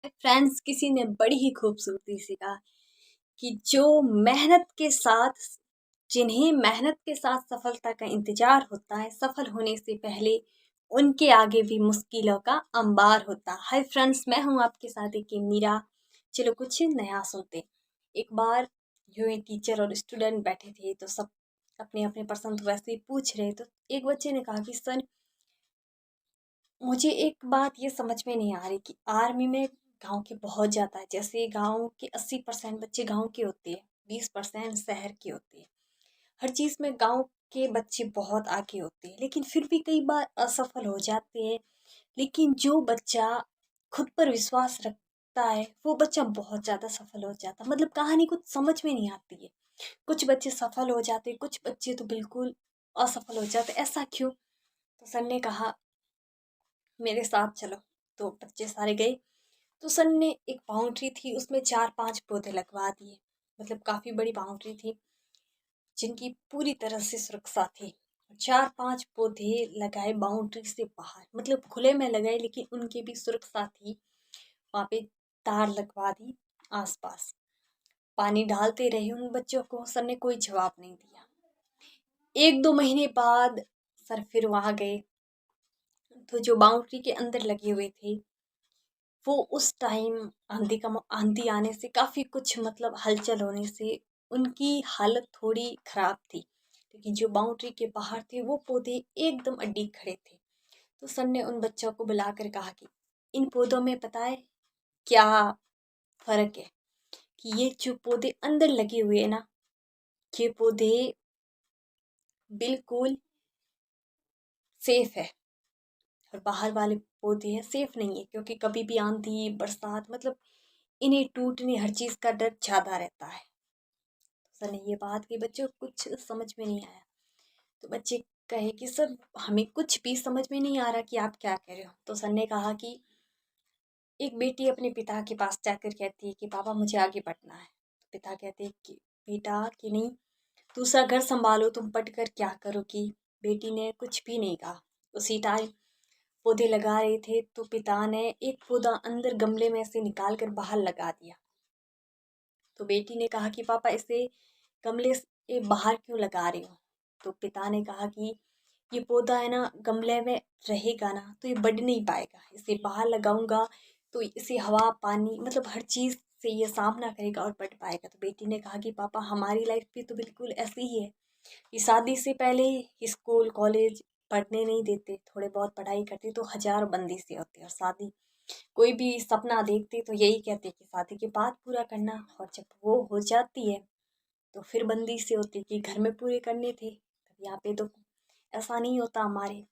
Friends, किसी ने बड़ी ही खूबसूरती से कहा कि जिन्हें मेहनत के साथ सफलता का इंतजार होता है, सफल होने से पहले उनके आगे भी मुश्किलों का अंबार होता है। हाय फ्रेंड्स, मैं हूं आपके साथ एक मीरा। चलो कुछ नया सुनते। एक बार जो है टीचर और स्टूडेंट बैठे थे, तो सब अपने अपने पसंद वैसे ही पूछ रहे। तो एक बच्चे ने कहा कि सर, मुझे एक बात ये समझ में नहीं आ रही कि आर्मी में गांव के बहुत ज़्यादा है। जैसे गांव के 80% बच्चे गांव के होते हैं, 20% शहर के होते हैं। हर चीज़ में गांव के बच्चे बहुत आगे होते हैं, लेकिन फिर भी कई बार असफल हो जाते हैं। लेकिन जो बच्चा खुद पर विश्वास रखता है, वो बच्चा बहुत ज़्यादा सफल हो जाता है। मतलब कहानी कुछ समझ में नहीं आती है। कुछ बच्चे सफल हो जाते, कुछ बच्चे तो बिल्कुल असफल हो जाते। ऐसा क्यों? तो सर ने कहा, मेरे साथ चलो। तो बच्चे सारे गए। तो सर ने एक बाउंड्री थी, उसमें 4-5 पौधे लगवा दिए। मतलब काफ़ी बड़ी बाउंड्री थी, जिनकी पूरी तरह से सुरक्षा थी। 4-5 पौधे लगाए बाउंड्री से बाहर, मतलब खुले में लगाए, लेकिन उनकी भी सुरक्षा थी। वहाँ पे तार लगवा दी आसपास। पानी डालते रहे उन बच्चों को। सर ने कोई जवाब नहीं दिया। 1-2 महीने बाद सर फिर वहाँ गए। तो जो बाउंड्री के अंदर लगे हुए थे, वो उस टाइम आंधी आने से काफ़ी कुछ, मतलब हलचल होने से उनकी हालत थोड़ी ख़राब थी। लेकिन जो बाउंड्री के बाहर थे, वो पौधे एकदम अडिग खड़े थे। तो सर ने उन बच्चों को बुलाकर कहा कि इन पौधों में पता है क्या फ़र्क है? कि ये जो पौधे अंदर लगे हुए हैं ना, ये पौधे बिल्कुल सेफ है, और बाहर वाले पौधे हैं सेफ नहीं है, क्योंकि कभी भी आंधी बरसात, मतलब इन्हें टूटने हर चीज़ का डर ज़्यादा रहता है। तो सर ने ये बात की, बच्चों को कुछ समझ में नहीं आया। तो बच्चे कहे कि सर, हमें कुछ भी समझ में नहीं आ रहा कि आप क्या कह रहे हो। तो सर ने कहा कि एक बेटी अपने पिता के पास जाकर कहती है कि पापा, मुझे आगे बढ़ना है। तो पिता कहते हैं कि बेटा, कि नहीं, दूसरा घर संभालो, तुम पढ़ कर क्या करोगी? बेटी ने कुछ भी नहीं कहा। उसी टाइम पौधे लगा रहे थे, तो पिता ने एक पौधा अंदर गमले में से निकाल कर बाहर लगा दिया। तो बेटी ने कहा कि पापा, इसे गमले से बाहर क्यों लगा रहे हो? तो पिता ने कहा कि ये पौधा है ना, गमले में रहेगा ना तो ये बढ़ नहीं पाएगा। इसे बाहर लगाऊंगा तो इसे हवा पानी, मतलब हर चीज़ से ये सामना करेगा और बढ़ पाएगा। तो बेटी ने कहा कि पापा, हमारी लाइफ भी तो बिल्कुल ऐसी ही है कि शादी से पहले स्कूल कॉलेज पढ़ने नहीं देते, थोड़े बहुत पढ़ाई करते तो हजारों बंदिशें होती, और शादी कोई भी सपना देखते तो यही कहते कि शादी के बाद पूरा करना, और जब वो हो जाती है तो फिर बंदिशें होती कि घर में पूरे करने थे। तब यहाँ पे तो ऐसा नहीं होता हमारे।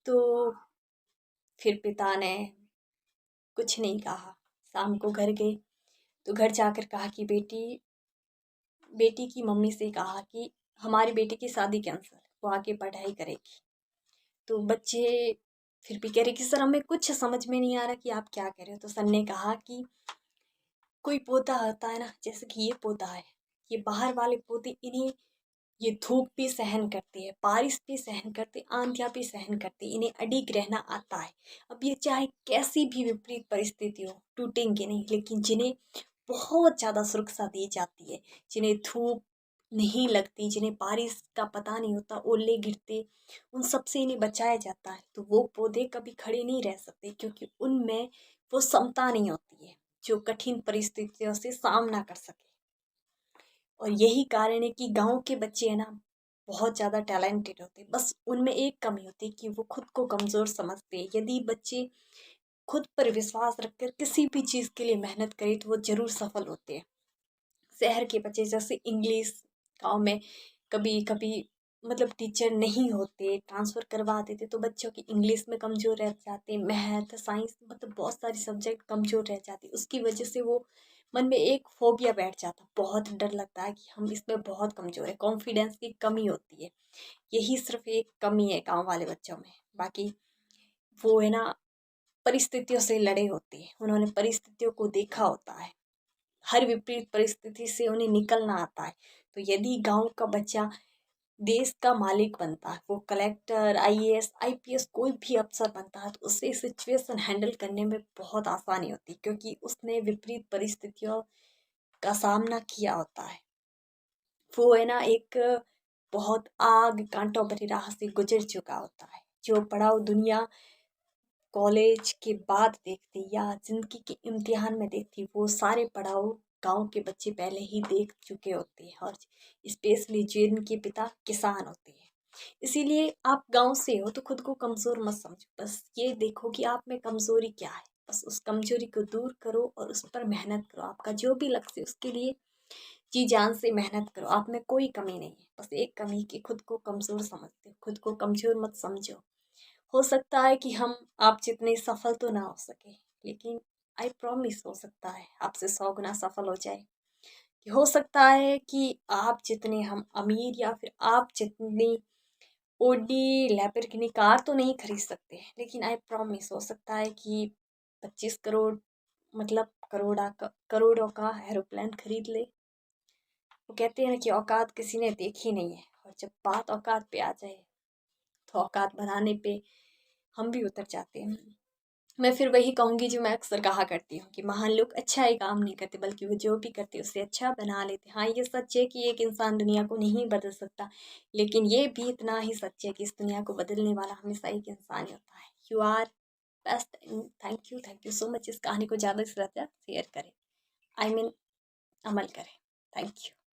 तो फिर पिता ने कुछ नहीं कहा। शाम को घर गए, तो घर जाकर कहा कि बेटी की मम्मी से कहा कि हमारी बेटी की शादी कैंसिल, वो आगे पढ़ाई करेगी। तो बच्चे फिर भी कह रहे कि सर, हमें कुछ समझ में नहीं आ रहा कि आप क्या कह रहे हो। तो सर ने कहा कि कोई पौधा होता है ना, जैसे कि ये पौधा है, ये बाहर वाले पौधे, इन्हें ये धूप भी सहन करते हैं, बारिश भी सहन करते, आंधियाँ भी सहन करते, इन्हें अडिग रहना आता है। अब ये चाहे कैसी भी विपरीत परिस्थिति हो, टूटेंगे नहीं। लेकिन जिन्हें बहुत ज़्यादा सुरक्षा दी जाती है, जिन्हें धूप नहीं लगती, जिन्हें बारिश का पता नहीं होता, ओले गिरते, उन सब से इन्हें बचाया जाता है। तो वो पौधे कभी खड़े नहीं रह सकते, क्योंकि उनमें वो क्षमता नहीं होती है जो कठिन परिस्थितियों से सामना कर सके। और यही कारण है कि गाँव के बच्चे है ना, बहुत ज़्यादा टैलेंटेड होते हैं। बस उनमें एक कमी होती है कि वो खुद को कमज़ोर समझते हैं। यदि बच्चे खुद पर विश्वास रखकर किसी भी चीज़ के लिए मेहनत करें, तो वो ज़रूर सफल होते हैं। शहर के बच्चे जैसे इंग्लिश, गाँव में कभी कभी, मतलब टीचर नहीं होते, ट्रांसफ़र करवा देते, तो बच्चों की इंग्लिश में कमज़ोर रह जाते, मैथ साइंस, मतलब बहुत सारी सब्जेक्ट कमज़ोर रह जाती। उसकी वजह से वो मन में एक फोबिया बैठ जाता, बहुत डर लगता है कि हम इसमें बहुत कमज़ोर है, कॉन्फिडेंस की कमी होती है। यही सिर्फ एक कमी है गाँव वाले बच्चों में। बाकी वो है ना, परिस्थितियों से लड़े होते हैं, उन्होंने परिस्थितियों को देखा होता है, हर विपरीत परिस्थिति से उन्हें निकलना आता है। तो यदि गाँव का बच्चा देश का मालिक बनता है, वो कलेक्टर, आईएएस, आईपीएस कोई भी अफसर बनता है, तो उससे सिचुएशन हैंडल करने में बहुत आसानी होती है, क्योंकि उसने विपरीत परिस्थितियों का सामना किया होता है। वो है ना एक बहुत आग कांटों भरी राह से गुजर चुका होता है। जो पड़ाव दुनिया कॉलेज के बाद देखती या जिंदगी के इम्तिहान में देखती, वो सारे पड़ाव गांव के बच्चे पहले ही देख चुके होते हैं, और स्पेशली जिनके पिता किसान होते हैं। इसीलिए आप गांव से हो तो खुद को कमज़ोर मत समझो, बस ये देखो कि आप में कमज़ोरी क्या है, बस उस कमज़ोरी को दूर करो और उस पर मेहनत करो। आपका जो भी लक्ष्य है उसके लिए जी जान से मेहनत करो। आप में कोई कमी नहीं है, बस एक कमी कि खुद को कमज़ोर समझते हो। खुद को कमज़ोर मत समझो। हो सकता है कि हम आप जितने सफल तो ना हो सके, लेकिन आई प्रॉमिस हो सकता है आपसे 100 गुना सफल हो जाए। कि हो सकता है कि आप जितने हम अमीर या फिर आप जितनी ओडी लैम्बोर्गिनी कार तो नहीं खरीद सकते, लेकिन आई प्रॉमिस हो सकता है कि 25 करोड़, मतलब करोड़ों का एरोप्लेन खरीद ले। वो कहते हैं कि औकात किसी ने देखी नहीं है, और जब बात औकात पे आ जाए तो औकात बनाने पे हम भी उतर जाते हैं। मैं फिर वही कहूँगी जो मैं अक्सर कहा करती हूँ कि महान लोग अच्छा ही काम नहीं करते, बल्कि वो जो भी करते उससे अच्छा बना लेते। हाँ, ये सच है कि एक इंसान दुनिया को नहीं बदल सकता, लेकिन ये भी इतना ही सच है कि इस दुनिया को बदलने वाला हमेशा एक इंसान ही होता है। You are best. Thank you so much. इस कहानी को ज़्यादा से ज़्यादा शेयर करें, आई मीन अमल करें। Thank you.